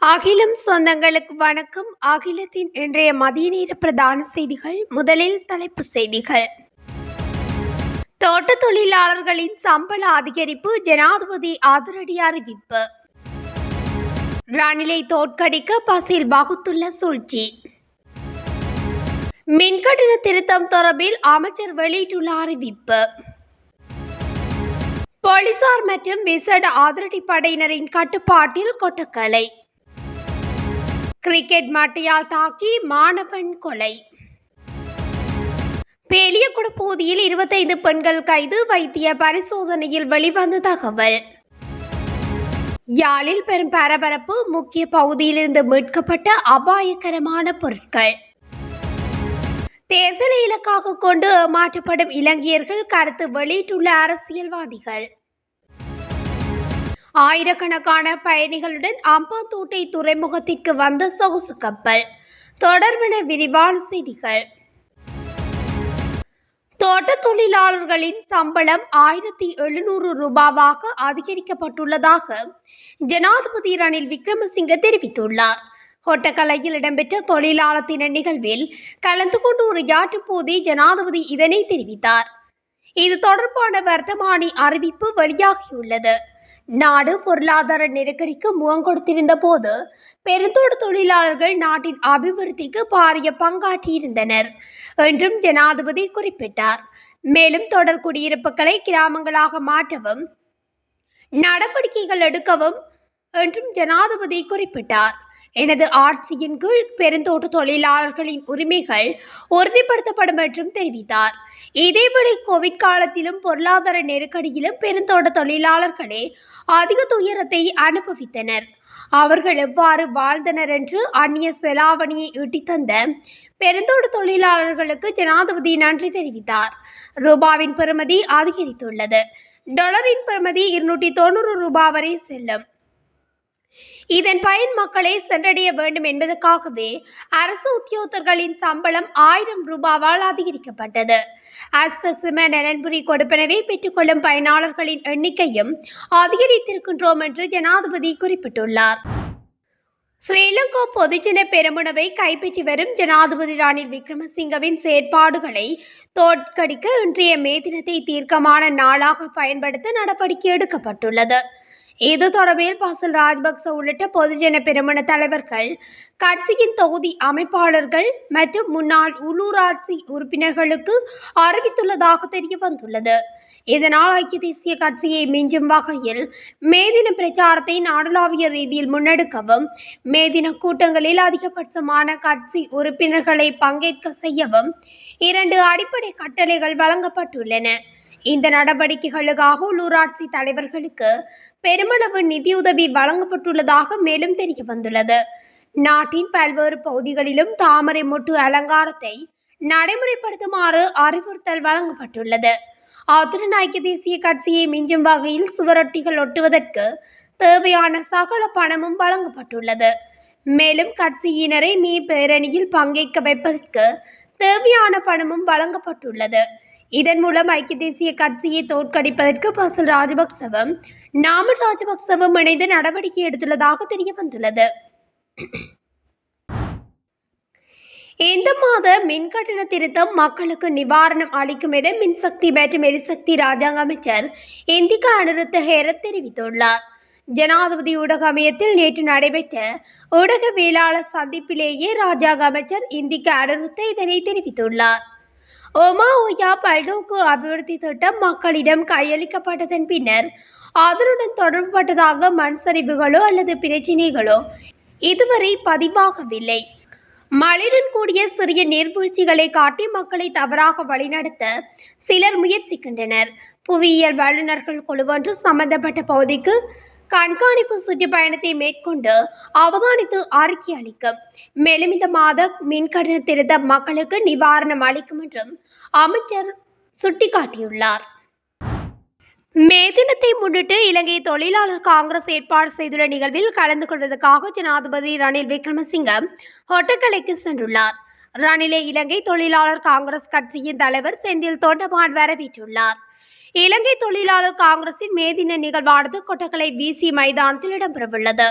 அகிலம் சொந்தங்களுக்கு வணக்கம். அகிலத்தின் இன்றைய மதிய நேர பிரதான செய்திகள். முதலில் தலைப்பு செய்திகள். தோட்ட தொழிலாளர்களின் சம்பள அதிகரிப்பு, ஜனாதிபதி அதிரடி அறிவிப்பு. ரணிலை தோற்கடிக்க பசில் வகுத்துள்ள சூழ்ச்சி. மின்கட்டண திருத்தம் தொடர்பில் அமைச்சர் வெளியிட்டுள்ள அறிவிப்பு. போலீசார் மற்றும் விசேட அதிரடி படையினரின் கட்டுப்பாட்டில் கொட்டக்கலை. கிரிக்கெட் மட்டையால் தாக்கி மாணவன் கொலை. பேலியகுட பகுதியில் 25 பெண்கள் கைது, வைத்திய பரிசோதனையில் வெளிவந்த தகவல். யாழில் பெரும் பரபரப்பு, முக்கிய பகுதியிலிருந்து மீட்கப்பட்ட அபாயகரமான பொருட்கள். தேர்தலை இலக்காக கொண்டு ஏமாற்றப்படும் இலங்கையர்கள் கருத்து வெளியிட்டுள்ள அரசியல்வாதிகள். ஆயிரக்கணக்கான பயணிகளுடன் அம்பாந்தோட்டை துறைமுகத்திற்கு வந்த சொகுசு கப்பல். தொடர்பான விரிவான செய்திகள். தோட்ட தொழிலாளர்களின் சம்பளம் 1700 ரூபாவாக அதிகரிக்கப்பட்டுள்ளதாக ஜனாதிபதி ரணில் விக்ரமசிங்க தெரிவித்துள்ளார். கொட்டக்கலையில் இடம்பெற்ற தொழிலாளர் தின நிகழ்வில் கலந்து கொண்டு உரையாற்றும் போதே ஜனாதிபதி இதனை தெரிவித்தார். இது தொடர்பான வர்த்தமானி அறிவிப்பு வெளியாகியுள்ளது. நாடு பொருளாதார நெருக்கடிக்கு முகம் கொடுத்திருந்த போது பெருந்தோட்ட தொழிலாளர்கள் நாட்டின் அபிவிருத்திக்கு பாரிய பங்காற்றியிருந்தனர் என்றும் ஜனாதிபதி குறிப்பிட்டார். மேலும் தொடர் குடியிருப்புகளை கிராமங்களாக மாற்றவும் நடவடிக்கைகள் எடுக்கவும் என்றும் ஜனாதிபதி குறிப்பிட்டார். எனது ஆட்சியின் கீழ் பெருந்தோட்ட தொழிலாளர்களின் உரிமைகள் உறுதிப்படுத்தப்படும் என்றும் தெரிவித்தார். இதேவேளை கோவிட் காலத்திலும் பொருளாதார நெருக்கடியிலும் பெருந்தோட்ட தொழிலாளர்களே அதிக துயரத்தை அனுபவித்தனர். அவர்கள் எவ்வாறு வாழ்ந்தனர் என்று அந்நிய செலாவணியை ஈட்டித்தந்த பெருந்தோட்ட தொழிலாளர்களுக்கு ஜனாதிபதி நன்றி தெரிவித்தார். ரூபாவின் பெறுமதி அதிகரித்துள்ளது. டாலரின் பெறுமதி 290 ரூபாய் வரை செல்லும். இதன் பயன் மக்களை சென்றடைய வேண்டும் என்பதற்காகவே அரசு உத்தியோகத்தர்களின் சம்பளம் 1000 ரூபாவால் அதிகரிக்கப்பட்டது. அஸ்வசம நலன்புரி கொடுப்பனவை பெற்றுக்கொள்ளும் பயனாளர்களின் எண்ணிக்கையும் அதிகரித்திருக்கின்றோம் என்று ஜனாதிபதி குறிப்பிட்டுள்ளார். ஸ்ரீலங்கா பொதுஜன பெரமுனவை கைப்பற்றி வரும் ஜனாதிபதி ரணில் விக்ரமசிங்கவின் செயற்பாடுகளை தோற்கடிக்க இன்றைய மே தினத்தை தீர்க்கமான நாளாக பயன்படுத்த நடவடிக்கை எடுக்கப்பட்டுள்ளது. இது தொடர்பில் பசில் ராஜபக்ச உள்ளிட்ட பொதுஜன பெரமுன தலைவர்கள், கட்சியின் தொகுதி அமைப்பாளர்கள் மற்றும் முன்னாள் உள்ளூராட்சி உறுப்பினர்களுக்கு அறிவித்துள்ளதாக தெரிய வந்துள்ளது. இதனால் ஐக்கிய தேசிய கட்சியை மிஞ்சும் வகையில் மேதின பிரச்சாரத்தை நாடளாவிய ரீதியில் முன்னெடுக்கவும், மேதின கூட்டங்களில் அதிகபட்சமான கட்சி உறுப்பினர்களை பங்கேற்க செய்யவும் 2 அடிப்படை கட்டளைகள் வழங்கப்பட்டுள்ளன. இந்த நடவடிக்கைகளுக்காக உள்ளூராட்சி தலைவர்களுக்கு பெருமளவு நிதியுதவி வழங்கப்பட்டுள்ளதாக மேலும் தெரிய வந்துள்ளது. நாட்டின் பல்வேறு பகுதிகளிலும் தாமரை மொட்டு அலங்காரத்தை நடைமுறைப்படுத்துமாறு அறிவுறுத்தல் வழங்கப்பட்டுள்ளது. அத்துடன் ஐக்கிய தேசிய கட்சியை மிஞ்சும் வகையில் சுவரொட்டிகள் ஒட்டுவதற்கு தேவையான சகல பணமும் வழங்கப்பட்டுள்ளது. மேலும் கட்சியினரை மே பேரணியில் பங்கேற்க வைப்பதற்கு தேவையான பணமும் வழங்கப்பட்டுள்ளது. இதன் மூலம் ஐக்கிய தேசிய கட்சியை தோற்கடிப்பதற்கு பசில் ராஜபக்சவும் நாமல் ராஜபக்சவும் இணைந்து நடவடிக்கை எடுத்துள்ளதாக தெரிய வந்துள்ளது. இந்த மாத மின்கட்டண திருத்தம் மக்களுக்கு நிவாரணம் அளிக்கும் என மின்சக்தி மற்றும் எரிசக்தி ராஜாங்க அமைச்சர் இந்திகா அனுருத்த ஹேரத் தெரிவித்துள்ளார். ஜனாதிபதி ஊடக அமையத்தில் நேற்று நடைபெற்ற ஊடகவியலாளர் சந்திப்பிலேயே ராஜாங்க அமைச்சர் இந்திகா அனுருத்த இதனை தெரிவித்துள்ளார். ஒமாஓயா பல்நோக்கு அபிவிருத்தி திட்டம் மக்களிடம் கையளிக்கப்பட்டதன் பின்னர் அதனுடன் தொடர்புபட்டதாக மண் சரிவுகளோ அல்லது பிரச்சினைகளோ இதுவரை பதிவாகவில்லை. மழையுடன் கூடிய சிறிய நீர்வீழ்ச்சிகளை காட்டி மக்களை தவறாக வழிநடத்த சிலர் முயற்சிக்கின்றனர். புவியியல் வல்லுநர்கள் குழுவொன்று சம்பந்தப்பட்ட பகுதிக்கு கண்காணிப்பு சுற்றுப்பயணத்தை மேற்கொண்டு அவதானித்து அறிக்கை அளிக்கும். மேலும் இந்த மாத மின்கட்டண திருத்தம் மக்களுக்கு நிவாரணம் அளிக்கும் என்றும் அமைச்சர் சுட்டிக்காட்டியுள்ளார். மே தினத்தை முன்னிட்டு இலங்கை தொழிலாளர் காங்கிரஸ் ஏற்பாடு செய்துள்ள நிகழ்வில் கலந்து கொள்வதற்காக ஜனாதிபதி ரணில் விக்ரமசிங்க கொட்டக்கலைக்கு சென்றுள்ளார். ரணிலை இலங்கை தொழிலாளர் காங்கிரஸ் கட்சியின் தலைவர் செந்தில் தொண்டமான் வரவேற்றுள்ளார். இலங்கை தொழிலாளர் காங்கிரசின் மே தின நிகழ்வானது கொட்டக்கலை விசி மைதானத்தில் இடம்பெறவுள்ளது.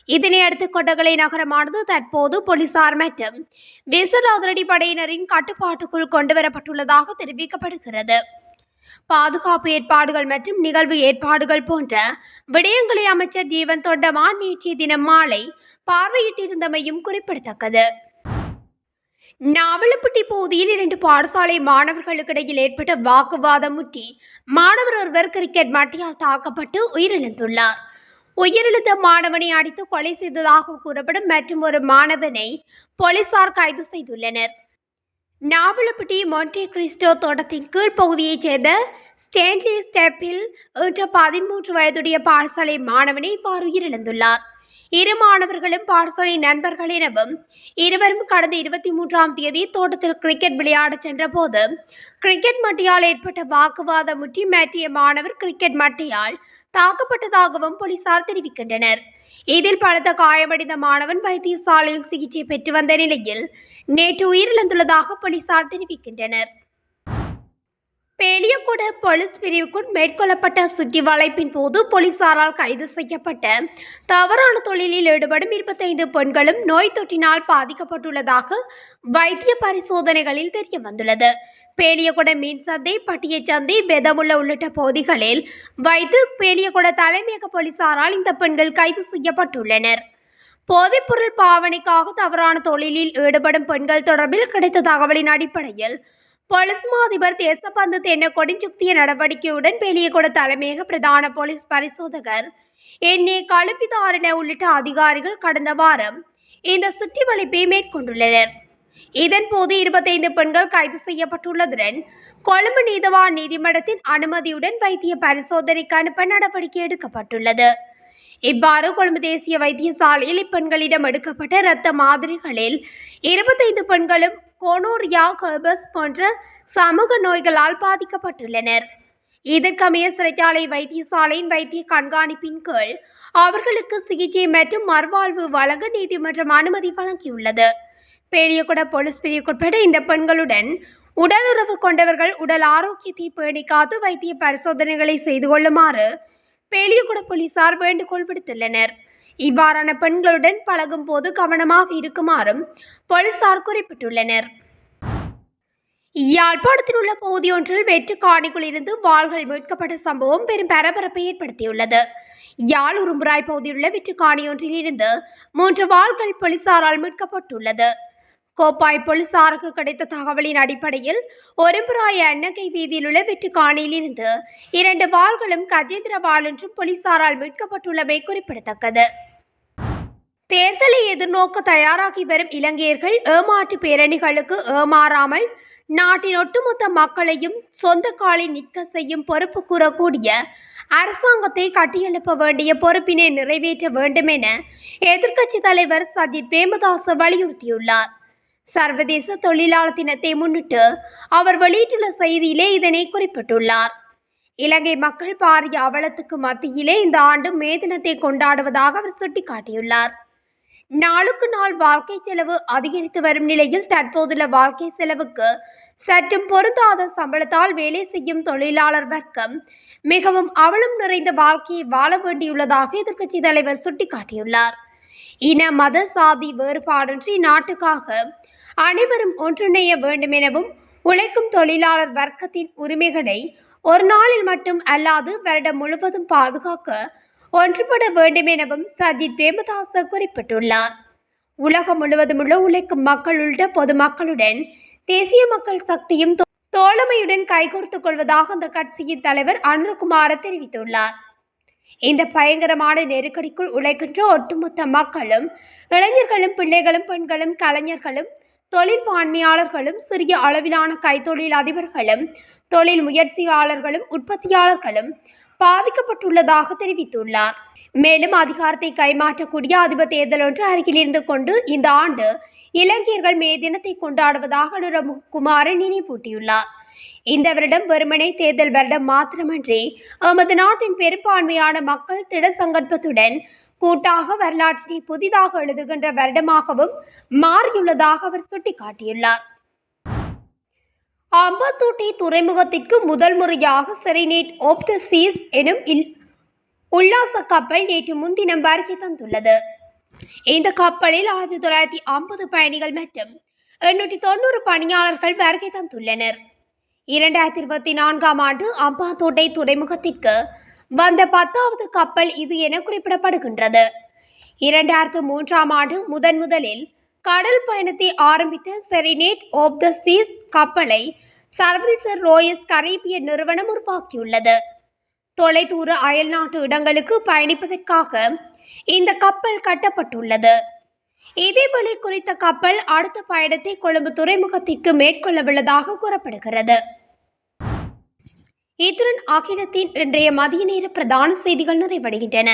இதனையடுத்து கொட்டகலை நகரமானது தற்போது போலீசார் மற்றும் விசேட அதிரடிப்படையினரின் கட்டுப்பாட்டுக்குள் கொண்டுவரப்பட்டுள்ளதாக தெரிவிக்கப்படுகிறது. பாதுகாப்பு ஏற்பாடுகள் மற்றும் நிகழ்வு ஏற்பாடுகள் போன்ற விடயங்களை அமைச்சர் ஜீவன் தொண்டமான் நேற்றைய தினம் மாலை பார்வையிட்டிருந்தமையும் குறிப்பிடத்தக்கது. நாவலப்பட்டி பகுதியில் 2 பாடசாலை மாணவர்களுக்கிடையில் ஏற்பட்ட வாக்குவாதம் முற்றி மாணவர் ஒருவர் கிரிக்கெட் மட்டையால் தாக்கப்பட்டு உயிரிழந்துள்ளார். உயிரிழந்த மாணவனை அடித்து கொலை செய்ததாக கூறப்படும் மற்றும் ஒரு மாணவனை போலீசார் கைது செய்துள்ளனர். நாவலப்பட்டி மொன்டே கிறிஸ்டோ தோட்டத்தின் கீழ் பகுதியைச் சேர்ந்த ஸ்டேன்லி ஸ்டெப்பில் என்ற 13 வயதுடைய பாடசாலை மாணவனை இவ்வாறு உயிரிழந்துள்ளார். 2 மாணவர்களும் பாடசாலை நண்பர்கள் எனவும் இருவரும் கடந்த 23ஆம் தேதி தோட்டத்தில் கிரிக்கெட் விளையாடச் சென்ற போது கிரிக்கெட் மட்டையால் ஏற்பட்ட வாக்குவாதம் முற்றி மாற்றிய மாணவர் கிரிக்கெட் மட்டையால் தாக்கப்பட்டதாகவும் போலீசார் தெரிவிக்கின்றனர். இதில் பலத்த காயமடைந்த மாணவன் வைத்தியசாலையில் சிகிச்சை பெற்று வந்த நிலையில் நேற்று உயிரிழந்துள்ளதாக போலீசார் தெரிவிக்கின்றனர். பேலியகுட போலீஸ் பிரிவுக்குள் மேற்கொள்ளப்பட்ட சுற்றி வளைப்பின் போது போலீசாரால் கைது செய்யப்பட்ட தவறான தொழிலில் ஈடுபடும் 25 பெண்களும் நோய் தொற்றினால் பாதிக்கப்பட்டுள்ளதாக வைத்திய பரிசோதனைகளில் தெரிய வந்துள்ளது. பேலியகுட மீன் சந்தை, பட்டிய சந்தை, வெதமுள்ள உள்ளிட்ட பகுதிகளில் வைத்து பேலியகுட தலைமையக போலீசாரால் இந்த பெண்கள் கைது செய்யப்பட்டுள்ளனர். போதைப்பொருள் பாவனைக்காக தவறான தொழிலில் ஈடுபடும் பெண்கள் தொடர்பில் கிடைத்த தகவலின் அடிப்படையில் போலீஸ் மா அதிபர் தேசபந்து தென்னகொடிஞ்சுக்திய நடவடிக்கையுடன் பேலியகுட தலைமையக பிரதான போலீஸ் பரிசோதகர் என்.ஏ. கழுவிதாரண உள்ளிட்ட அதிகாரிகள் கடந்த வாரம் இந்த சுற்றி வளைப்பை மேற்கொண்டுள்ளனர். இதன்போது 25 பெண்கள் கைது செய்யப்பட்டுள்ளதுடன் கொழும்பு நீதவான் நீதிமன்றத்தின் அனுமதியுடன் வைத்திய பரிசோதனைக்கு அனுப்ப நடவடிக்கை எடுக்கப்பட்டுள்ளது. இவ்வாறு கொழும்பு தேசிய வைத்தியசாலையில் இப்பெண்களிடம் எடுக்கப்பட்ட இரத்த மாதிரிகளில் 25 பெண்களும் கோனோரியா, ஹெர்பஸ் போன்ற சமூக நோய்களால் பாதிக்கப்பட்டுள்ளனர். இதற்கமைய சிறைச்சாலை வைத்தியசாலையின் வைத்திய கண்காணிப்பின் கீழ் அவர்களுக்கு சிகிச்சை மற்றும் மறுவாழ்வு வழங்க நீதிமன்றம் அனுமதி வழங்கியுள்ளது. பேலியகுட போலீஸ் பிரிவுக்குட்பட்ட இந்த பெண்களுடன் உடலுறவு கொண்டவர்கள் உடல் ஆரோக்கியத்தை பேணிக்காது வைத்திய பரிசோதனைகளை செய்து கொள்ளுமாறு பேலியகுட போலீசார் வேண்டுகோள் விடுத்துள்ளனர். இவ்வாறான பெண்களுடன் பழகும் போது கவனமாக இருக்குமாறும் போலீசார் குறிப்பிட்டுள்ளனர். யாழ்ப்பாணத்தில் உள்ள பகுதி ஒன்றில் வெற்று காணிக்குள் இருந்து வாள்கள் மீட்கப்பட்ட சம்பவம் பெரும் பரபரப்பை ஏற்படுத்தியுள்ளது. யாழ் உரும்புராய் பகுதியில் உள்ள வெற்று காணியொன்றில் இருந்து 3 வாள்கள் போலீசாரால் மீட்கப்பட்டுள்ளது. கோப்பாய் போலீசாருக்கு கிடைத்த தகவலின் அடிப்படையில் ஒரும்புராய் அன்னகை வீதியில் உள்ள வெற்று காணியில் இருந்து 2 வாள்களும் கஜேந்திர வாள் என்றும் போலீசாரால் மீட்கப்பட்டுள்ளமை குறிப்பிடத்தக்கது. தேர்தலை எதிர்நோக்க தயாராகி வரும் இலங்கையர்கள் ஏமாற்று பேரணிகளுக்கு ஏமாறாமல் நாட்டின் ஒட்டுமொத்த மக்களையும் சொந்த காலில் நிற்க செய்யும் பொறுப்பு கூறக்கூடிய அரசாங்கத்தை கட்டியெழுப்ப வேண்டிய பொறுப்பினை நிறைவேற்ற வேண்டும் என எதிர்க்கட்சி தலைவர் சஜித் பிரேமதாச வலியுறுத்தியுள்ளார். சர்வதேச தொழிலாளர் தினத்தை முன்னிட்டு அவர் வெளியிட்டுள்ள செய்தியிலே இதனை குறிப்பிட்டுள்ளார். இலங்கை மக்கள் பாரிய அவலத்துக்கு மத்தியிலே இந்த ஆண்டு மே தினத்தை கொண்டாடுவதாக அவர் சுட்டிக்காட்டியுள்ளார். நாளுக்கு நாள் வாழ்க்கை செலவு அதிகரித்து வரும் நிலையில் தற்போதுள்ள வாழ்க்கை செலவுக்கு சற்றும் பொருந்தாத சம்பளத்தால் வேலை செய்யும் தொழிலாளர் வர்க்கம் மிகவும் அவலம் நிறைந்த வாழ்க்கையை வாழ வேண்டியுள்ளதாக எதிர்க்கட்சி தலைவர் சுட்டிக்காட்டியுள்ளார். இன, மத, சாதி வேறுபாடின்றி நாட்டுக்காக அனைவரும் ஒன்றிணைய வேண்டும் எனவும் உழைக்கும் தொழிலாளர் வர்க்கத்தின் உரிமைகளை ஒரு நாளில் மட்டும் அல்லாது வருடம் முழுவதும் பாதுகாக்க ஒன்றுபட வேண்டும் எனவும் சஜித் பிரேமதாச குறிப்பிட்டுள்ளார். உலகம் முழுவதும் உள்ள உழைக்கும் மக்கள் உள்ளிட்ட பொதுமக்களுடன் தேசிய மக்கள் சக்தியும் தோழமையுடன் கைகோர்த்துக் கொள்வதாக அந்த கட்சியின் தலைவர் அனுரகுமார தெரிவித்துள்ளார். இந்த பயங்கரமான நெருக்கடிக்குள் உழைக்கின்ற ஒட்டுமொத்த மக்களும், இளைஞர்களும், பிள்ளைகளும், பெண்களும், கலைஞர்களும், தொழில் வாண்மையாளர்களும், சிறிய அளவிலான கைத்தொழில் அதிபர்களும், தொழில் முயற்சியாளர்களும், உற்பத்தியாளர்களும் பாதிக்கப்பட்டுள்ளதாக தெரிவித்துள்ளார். மேலும் அதிகாரத்தை கைமாற்றக்கூடிய அதிபர் தேர்தல் ஒன்று அருகில் இருந்து கொண்டு இந்த ஆண்டு இலங்கையர்கள் மே தினத்தை கொண்டாடுவதாக அனுரகுமாரன் நினைவூட்டியுள்ளார். இந்த வருடம் வெறுமனே தேர்தல் வருடம் மாத்திரமன்றி எமது நாட்டின் பெரும்பான்மையான மக்கள் திட சங்கல்பத்துடன் கூட்டாக வரலாற்றினை புதிதாக எழுதுகின்ற வருடமாகவும் மாறியுள்ளதாக அவர் சுட்டிக்காட்டியுள்ளார். அம்பத்தூட்டி துறைமுகத்திற்கு முதல் முறையாக செரினேட் ஆஃப் த சீஸ் எனும் உல்லாச கப்பல் நேற்று முன்தினம் வருகை தந்துள்ளது. இந்த கப்பலில் 1950 பயணிகள் மற்றும் 890 பணியாளர்கள் வருகை தந்துள்ளனர். 2024ஆம் ஆண்டு அம்பாந்தோட்டை துறைமுகத்திற்கு வந்த 10வது கப்பல் இது என குறிப்பிடப்படுகின்றது. 2003ஆம் ஆண்டு முதலில் கடல் பயணத்தை ஆரம்பித்த செரினேட் ஆஃப் த சீஸ் கப்பலை சர்வதேச ரோயஸ் கரீபியன் நிறுவனம் உருவாக்கியுள்ளது. தொலைதூர அயல்நாட்டு இடங்களுக்கு பயணிப்பதற்காக இந்த கப்பல் கட்டப்பட்டுள்ளது. இதேவேளை குறித்த கப்பல் அடுத்த பயணத்தை கொழும்பு துறைமுகத்திற்கு மேற்கொள்ளவுள்ளதாக கூறப்படுகிறது. இத்துடன் அகிலத்தின் இன்றைய மதிய நேர பிரதான செய்திகள் நிறைவடைகின்றன.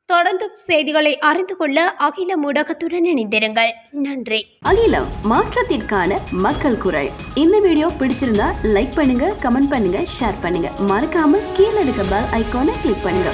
தொடர்ந்து செய்திகளை அறிந்து கொள்ள அகிலம் ஊடகத்துடன் இணைந்திருங்கள். நன்றி. அகிலம், மாற்றத்திற்கான மக்கள் குரல். இந்த வீடியோ பிடிச்சிருந்தா லைக் பண்ணுங்க, கமெண்ட் பண்ணுங்க, ஷேர் பண்ணுங்க. மறக்காம கீழே இருக்க பெல் ஐகானை கிளிக் பண்ணுங்க.